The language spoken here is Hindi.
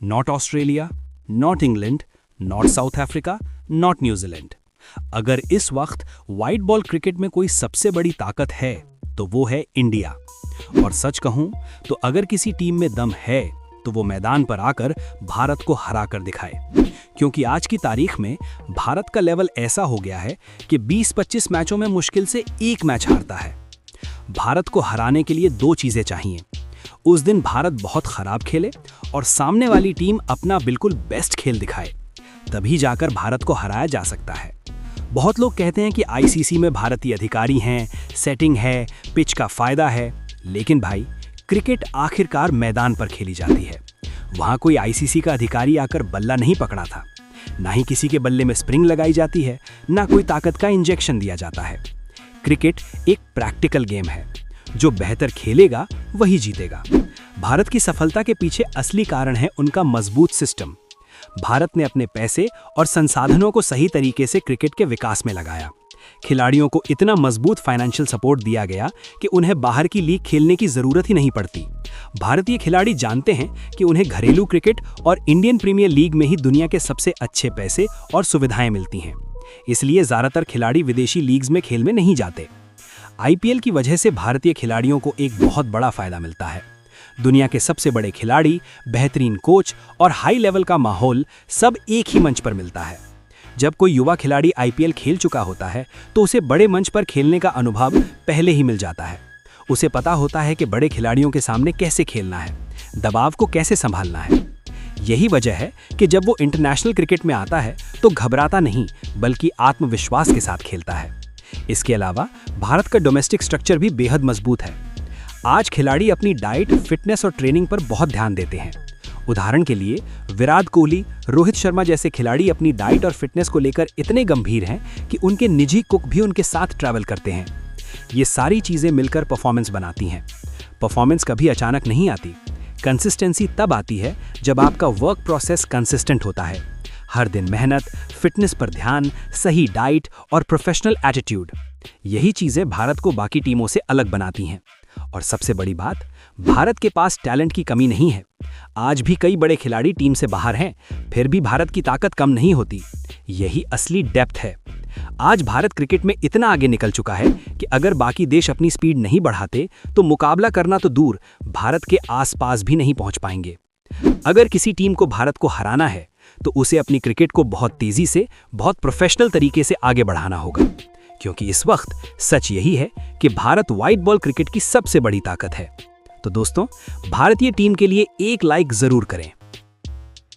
Not Australia, not England, not south Africa, not New Zealand. अगर इस वक्त व्हाइट बॉल क्रिकेट में कोई सबसे बड़ी ताकत है तो वो है इंडिया। और सच कहूं तो अगर किसी टीम में दम है तो वो मैदान पर आकर भारत को हरा कर दिखाए, क्योंकि आज की तारीख में भारत का लेवल ऐसा हो गया है कि 20-25 मैचों में मुश्किल से एक मैच हारता है। भारत को हराने के लिए दो चीजें चाहिए। उस दिन भारत बहुत खराब खेले और सामने वाली टीम अपना बिल्कुल बेस्ट खेल दिखाए, तभी जाकर भारत को हराया जा सकता है। बहुत लोग कहते हैं कि आईसीसी में भारतीय अधिकारी हैं, सेटिंग है, पिच का फायदा है, लेकिन भाई क्रिकेट आखिरकार मैदान पर खेली जाती है। वहां कोई आईसीसी का अधिकारी आकर बल्ला नहीं पकड़ा था, ना ही किसी के बल्ले में स्प्रिंग लगाई जाती है, ना कोई ताकत का इंजेक्शन दिया जाता है। क्रिकेट एक प्रैक्टिकल गेम है, जो बेहतर खेलेगा वही जीतेगा। भारत की सफलता के पीछे असली कारण है उनका मजबूत सिस्टम। भारत ने अपने पैसे और संसाधनों को सही तरीके से क्रिकेट के विकास में लगाया। खिलाड़ियों को इतना मजबूत फाइनेंशियल सपोर्ट दिया गया कि उन्हें बाहर की लीग खेलने की जरूरत ही नहीं पड़ती। भारतीय खिलाड़ी जानते हैं कि उन्हें घरेलू क्रिकेट और इंडियन प्रीमियर लीग में ही दुनिया के सबसे अच्छे पैसे और सुविधाएं मिलती हैं। इसलिए ज्यादातर खिलाड़ी विदेशी लीग्स में खेल में नहीं जाते। आईपीएल की वजह से भारतीय खिलाड़ियों को एक बहुत बड़ा फायदा मिलता है। दुनिया के सबसे बड़े खिलाड़ी, बेहतरीन कोच और हाई लेवल का माहौल सब एक ही मंच पर मिलता है। जब कोई युवा खिलाड़ी आईपीएल खेल चुका होता है तो उसे बड़े मंच पर खेलने का अनुभव पहले ही मिल जाता है। उसे पता होता है कि बड़े खिलाड़ियों के सामने कैसे खेलना है, दबाव को कैसे संभालना है। यही वजह है कि जब वो इंटरनेशनल क्रिकेट में आता है तो घबराता नहीं, बल्कि आत्मविश्वास के साथ खेलता है। इसके अलावा भारत का डोमेस्टिक स्ट्रक्चर भी बेहद मजबूत है। आज खिलाड़ी अपनी डाइट, फिटनेस और ट्रेनिंग पर बहुत ध्यान देते हैं। उदाहरण के लिए विराट कोहली, रोहित शर्मा जैसे खिलाड़ी अपनी डाइट और फिटनेस को लेकर इतने गंभीर हैं कि उनके निजी कुक भी उनके साथ ट्रैवल करते हैं। ये सारी चीजें मिलकर परफॉर्मेंस बनाती हैं। परफॉर्मेंस कभी अचानक नहीं आती। कंसिस्टेंसी तब आती है जब आपका वर्क प्रोसेस कंसिस्टेंट होता है। हर दिन मेहनत, फिटनेस पर ध्यान, सही डाइट और प्रोफेशनल एटीट्यूड, यही चीजें भारत को बाकी टीमों से अलग बनाती हैं। और सबसे बड़ी बात, भारत के पास टैलेंट की कमी नहीं है। आज भी कई बड़े खिलाड़ी टीम से बाहर हैं, फिर भी भारत की ताकत कम नहीं होती। यही असली डेप्थ है। आज भारत क्रिकेट में इतना आगे निकल चुका है कि अगर बाकी देश अपनी स्पीड नहीं बढ़ाते तो मुकाबला करना तो दूर, भारत के आसपास भी नहीं पहुंच पाएंगे। अगर किसी टीम को भारत को हराना है तो उसे अपनी क्रिकेट को बहुत तेजी से, बहुत प्रोफेशनल तरीके से आगे बढ़ाना होगा, क्योंकि इस वक्त सच यही है कि भारत व्हाइट बॉल क्रिकेट की सबसे बड़ी ताकत है। तो दोस्तों, भारतीय टीम के लिए एक लाइक जरूर करें।